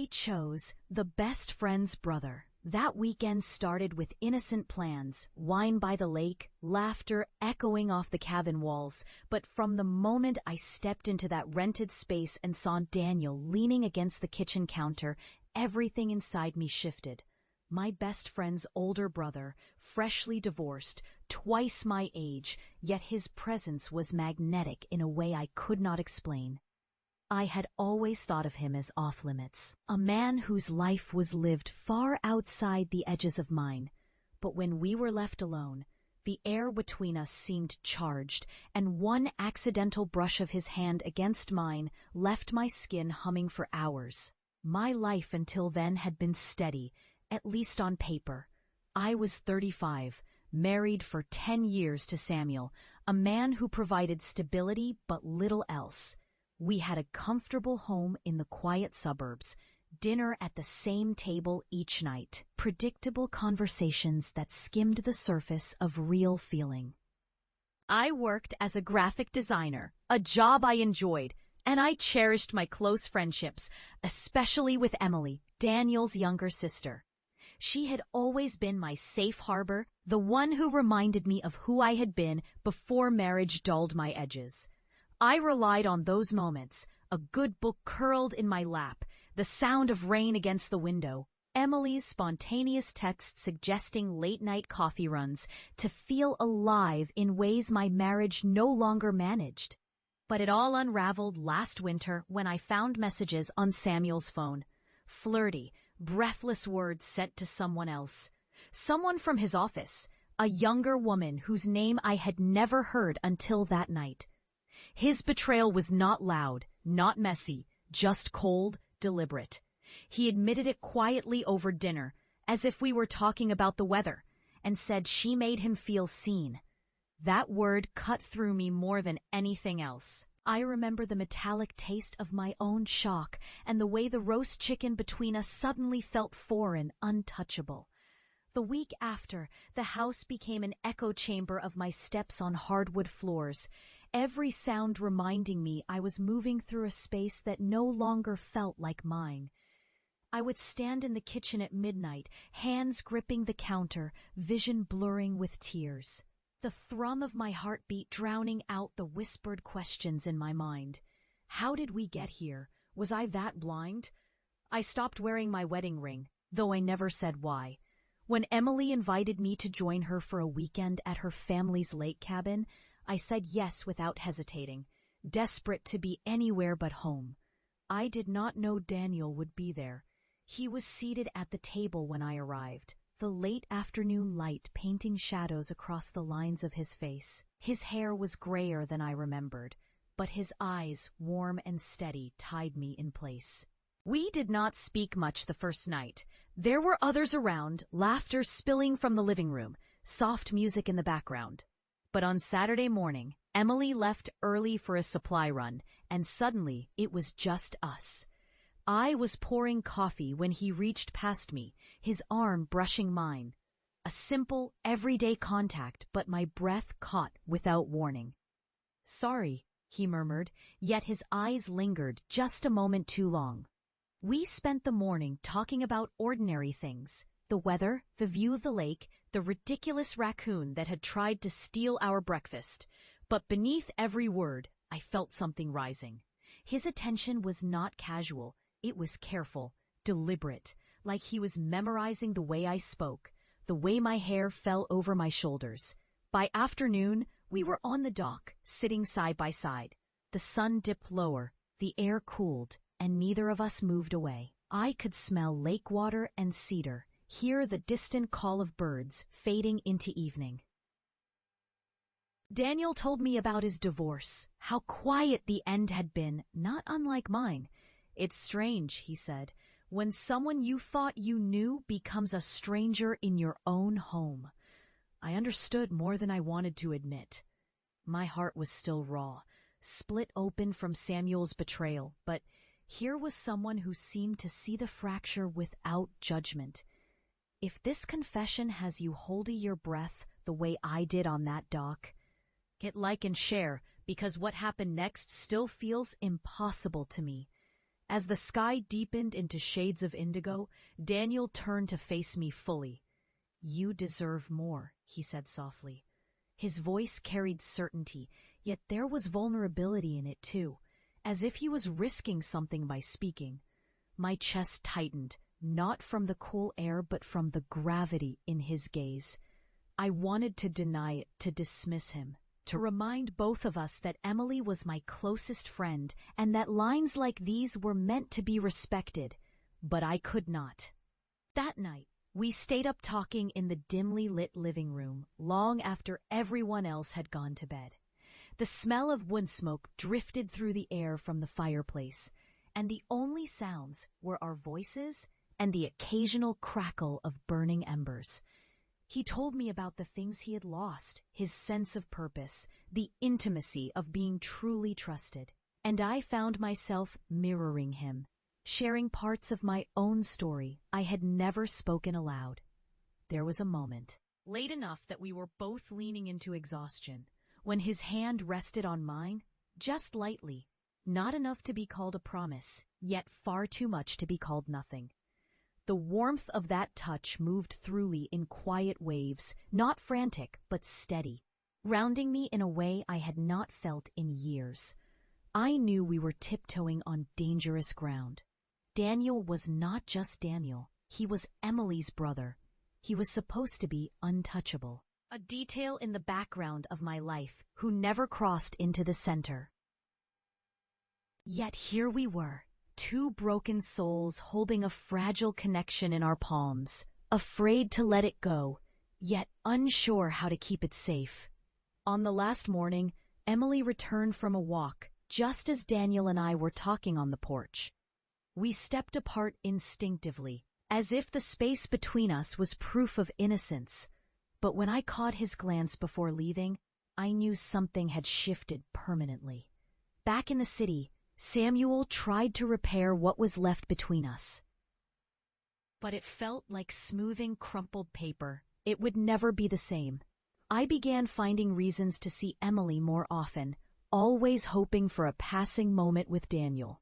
I chose the best friend's brother. That weekend started with innocent plans, wine by the lake, laughter echoing off the cabin walls. But from the moment I stepped into that rented space and saw Daniel leaning against the kitchen counter, everything inside me shifted. My best friend's older brother, freshly divorced, twice my age, yet his presence was magnetic in a way I could not explain. I had always thought of him as off-limits, a man whose life was lived far outside the edges of mine. But when we were left alone, the air between us seemed charged, and one accidental brush of his hand against mine left my skin humming for hours. My life until then had been steady, at least on paper. I was 35, married for 10 years to Samuel, a man who provided stability but little else. We had a comfortable home in the quiet suburbs, dinner at the same table each night, predictable conversations that skimmed the surface of real feeling. I worked as a graphic designer, a job I enjoyed, and I cherished my close friendships, especially with Emily, Daniel's younger sister. She had always been my safe harbor, the one who reminded me of who I had been before marriage dulled my edges. I relied on those moments, a good book curled in my lap, the sound of rain against the window, Emily's spontaneous texts suggesting late-night coffee runs, to feel alive in ways my marriage no longer managed. But it all unraveled last winter when I found messages on Samuel's phone. Flirty, breathless words sent to someone else. Someone from his office, a younger woman whose name I had never heard until that night. His betrayal was not loud, not messy, just cold, deliberate. He admitted it quietly over dinner, as if we were talking about the weather, and said she made him feel seen. That word cut through me more than anything else. I remember the metallic taste of my own shock and the way the roast chicken between us suddenly felt foreign, untouchable. The week after, the house became an echo chamber of my steps on hardwood floors, every sound reminding me I was moving through a space that no longer felt like mine. I would stand in the kitchen at midnight, hands gripping the counter, vision blurring with tears. The thrum of my heartbeat drowning out the whispered questions in my mind. How did we get here? Was I that blind? I stopped wearing my wedding ring, though I never said why. When Emily invited me to join her for a weekend at her family's lake cabin, I said yes without hesitating, desperate to be anywhere but home. I did not know Daniel would be there. He was seated at the table when I arrived, the late afternoon light painting shadows across the lines of his face. His hair was grayer than I remembered, but his eyes, warm and steady, tied me in place. We did not speak much the first night. There were others around, laughter spilling from the living room, soft music in the background. But on Saturday morning, Emily left early for a supply run, and suddenly it was just us. I was pouring coffee when he reached past me, his arm brushing mine. A simple, everyday contact, but my breath caught without warning. "Sorry," he murmured, yet his eyes lingered just a moment too long. We spent the morning talking about ordinary things, the weather, the view of the lake, the ridiculous raccoon that had tried to steal our breakfast. But beneath every word, I felt something rising. His attention was not casual, it was careful, deliberate, like he was memorizing the way I spoke, the way my hair fell over my shoulders. By afternoon, we were on the dock, sitting side by side. The sun dipped lower, the air cooled, and neither of us moved away. I could smell lake water and cedar, hear the distant call of birds fading into evening. Daniel told me about his divorce, how quiet the end had been, not unlike mine. "It's strange," he said, "when someone you thought you knew becomes a stranger in your own home." I understood more than I wanted to admit. My heart was still raw, split open from Samuel's betrayal, but here was someone who seemed to see the fracture without judgment. If this confession has you holding your breath the way I did on that dock, hit like and share, because what happened next still feels impossible to me. As the sky deepened into shades of indigo, Daniel turned to face me fully. "You deserve more," he said softly. His voice carried certainty, yet there was vulnerability in it too, as if he was risking something by speaking. My chest tightened, not from the cool air but from the gravity in his gaze. I wanted to deny it, to dismiss him, to remind both of us that Emily was my closest friend and that lines like these were meant to be respected, but I could not. That night, we stayed up talking in the dimly lit living room long after everyone else had gone to bed. The smell of wood smoke drifted through the air from the fireplace, and the only sounds were our voices and the occasional crackle of burning embers. He told me about the things he had lost, his sense of purpose, the intimacy of being truly trusted. And I found myself mirroring him, sharing parts of my own story I had never spoken aloud. There was a moment, late enough that we were both leaning into exhaustion, when his hand rested on mine, just lightly, not enough to be called a promise, yet far too much to be called nothing. The warmth of that touch moved through me in quiet waves, not frantic, but steady, rounding me in a way I had not felt in years. I knew we were tiptoeing on dangerous ground. Daniel was not just Daniel. He was Emily's brother. He was supposed to be untouchable, a detail in the background of my life who never crossed into the center. Yet here we were, two broken souls holding a fragile connection in our palms, afraid to let it go, yet unsure how to keep it safe. On the last morning, Emily returned from a walk, just as Daniel and I were talking on the porch. We stepped apart instinctively, as if the space between us was proof of innocence. But when I caught his glance before leaving, I knew something had shifted permanently. Back in the city, Samuel tried to repair what was left between us. But it felt like smoothing crumpled paper. It would never be the same. I began finding reasons to see Emily more often, always hoping for a passing moment with Daniel.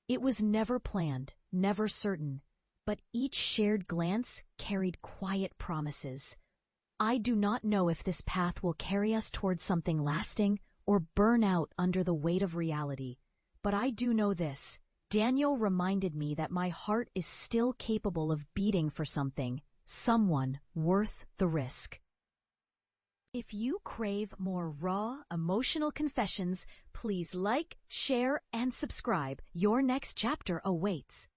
It was never planned, never certain, but each shared glance carried quiet promises. I do not know if this path will carry us towards something lasting or burn out under the weight of reality. But I do know this. Daniel reminded me that my heart is still capable of beating for something, someone worth the risk. If you crave more raw, emotional confessions, please like, share, and subscribe. Your next chapter awaits.